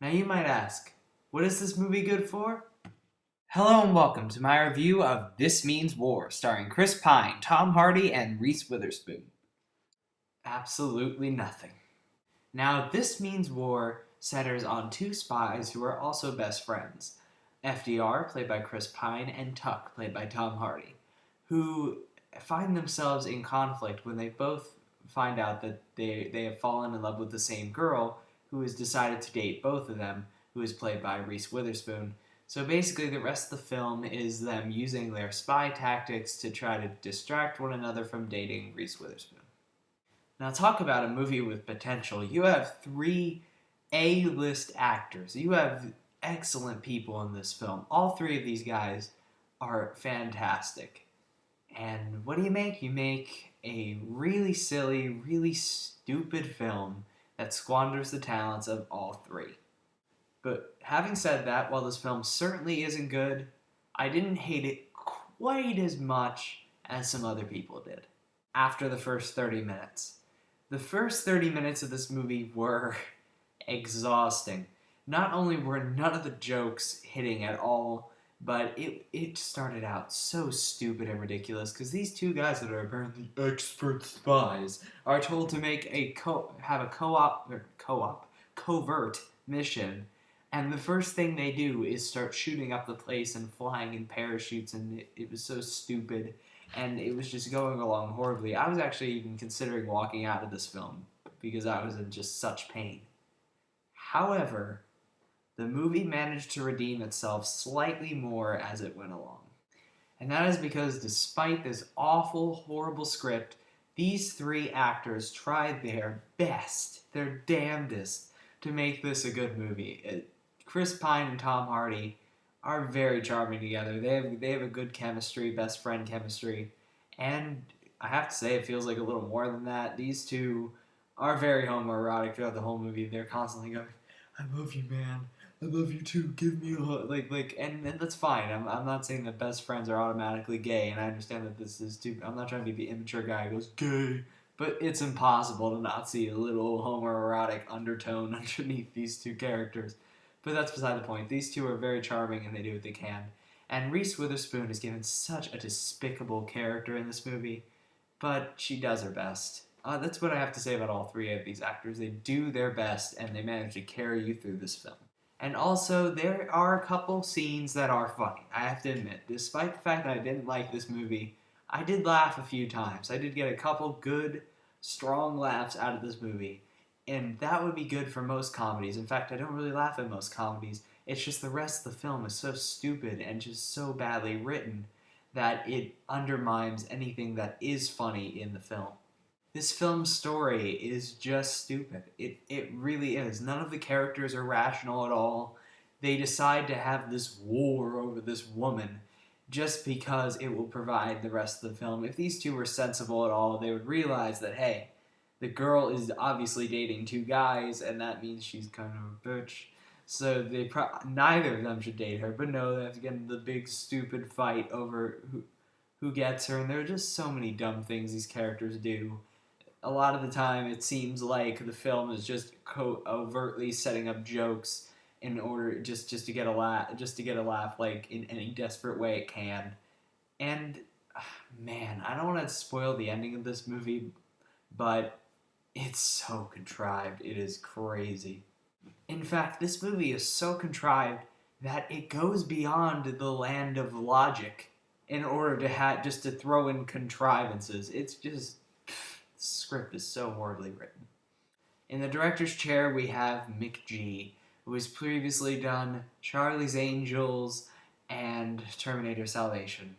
Now you might ask, what is this movie good for? Hello and welcome to my review of This Means War, starring Chris Pine, Tom Hardy, and Reese Witherspoon. Absolutely nothing. Now, This Means War centers on two spies who are also best friends. FDR, played by Chris Pine, and Tuck, played by Tom Hardy, who find themselves in conflict when they both find out that they have fallen in love with the same girl who has decided to date both of them, who is played by Reese Witherspoon. So basically, the rest of the film is them using their spy tactics to try to distract one another from dating Reese Witherspoon. Now, talk about a movie with potential. You have three A-list actors. You have excellent people in this film. All three of these guys are fantastic. And what do you make? You make a really silly, really stupid film that squanders the talents of all three. But having said that, while this film certainly isn't good, I didn't hate it quite as much as some other people did after the first 30 minutes. The first 30 minutes of this movie were exhausting. Not only were none of the jokes hitting at all, but it started out so stupid and ridiculous because these two guys that are apparently expert spies are told to make have a covert mission, and the first thing they do is start shooting up the place and flying in parachutes, and it was so stupid, and it was just going along horribly. I was actually even considering walking out of this film because I was in just such pain. However, the movie managed to redeem itself slightly more as it went along. And that is because despite this awful, horrible script, these three actors tried their best, their damnedest, to make this a good movie. Chris Pine and Tom Hardy are very charming together. They have a good chemistry, best friend chemistry, and I have to say it feels like a little more than that. These two are very homoerotic throughout the whole movie. They're constantly going, "I love you, man. I love you too. Give me a hug." And that's fine. I'm not saying that best friends are automatically gay, and I understand that this is too. I'm not trying to be the immature guy who goes gay, but it's impossible to not see a little homoerotic undertone underneath these two characters. But that's beside the point. These two are very charming, and they do what they can. And Reese Witherspoon is given such a despicable character in this movie, but she does her best. That's what I have to say about all three of these actors. They do their best, and they manage to carry you through this film. And also, there are a couple scenes that are funny, I have to admit. Despite the fact that I didn't like this movie, I did laugh a few times. I did get a couple good, strong laughs out of this movie. And that would be good for most comedies. In fact, I don't really laugh at most comedies. It's just the rest of the film is so stupid and just so badly written that it undermines anything that is funny in the film. This film's story is just stupid. It really is. None of the characters are rational at all. They decide to have this war over this woman just because it will provide the rest of the film. If these two were sensible at all, they would realize that, hey, the girl is obviously dating two guys, and that means she's kind of a bitch. So neither of them should date her. But no, they have to get into the big stupid fight over who gets her. And there are just so many dumb things these characters do. A lot of the time, it seems like the film is just overtly setting up jokes in order just to get a laugh, like in any desperate way it can. And man, I don't want to spoil the ending of this movie, but it's so contrived. It is crazy. In fact, this movie is so contrived that it goes beyond the land of logic in order to just to throw in contrivances. It's just the script is so horribly written. In the director's chair, we have Mick G, who has previously done Charlie's Angels and Terminator Salvation.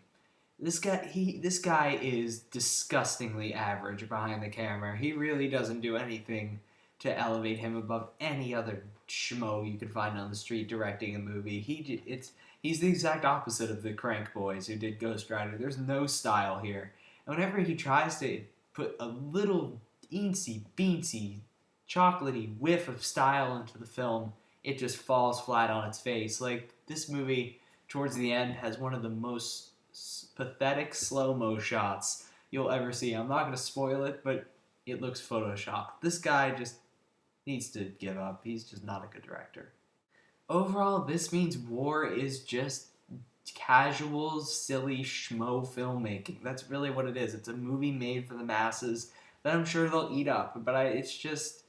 This guy is disgustingly average behind the camera. He really doesn't do anything to elevate him above any other schmo you could find on the street directing a movie. He's the exact opposite of the Crank Boys who did Ghost Rider. There's no style here. And whenever he tries to put a little eensy beensy chocolatey whiff of style into the film, it just falls flat on its face. Like, this movie towards the end has one of the most pathetic slow-mo shots you'll ever see. I'm not going to spoil it, but it looks photoshopped. This guy just needs to give up. He's just not a good director. Overall, This Means War is just casual, silly schmo filmmaking. That's really what it is. It's a movie made for the masses that I'm sure they'll eat up. But it's just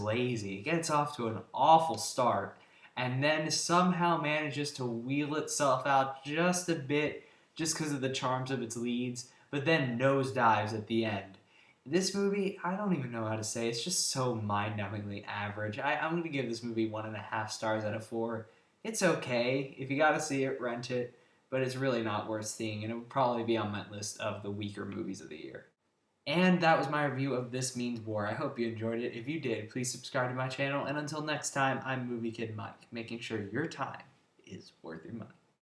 lazy. It gets off to an awful start, and then somehow manages to wheel itself out just a bit, just because of the charms of its leads. But then nosedives at the end. This movie, I don't even know how to say. It's just so mind-numbingly average. I'm gonna give this movie 1.5 stars out of 4. It's okay. If you gotta see it, rent it. But it's really not worth seeing, and it would probably be on my list of the weaker movies of the year. And that was my review of This Means War. I hope you enjoyed it. If you did, please subscribe to my channel. And until next time, I'm Movie Kid Mike, making sure your time is worth your money.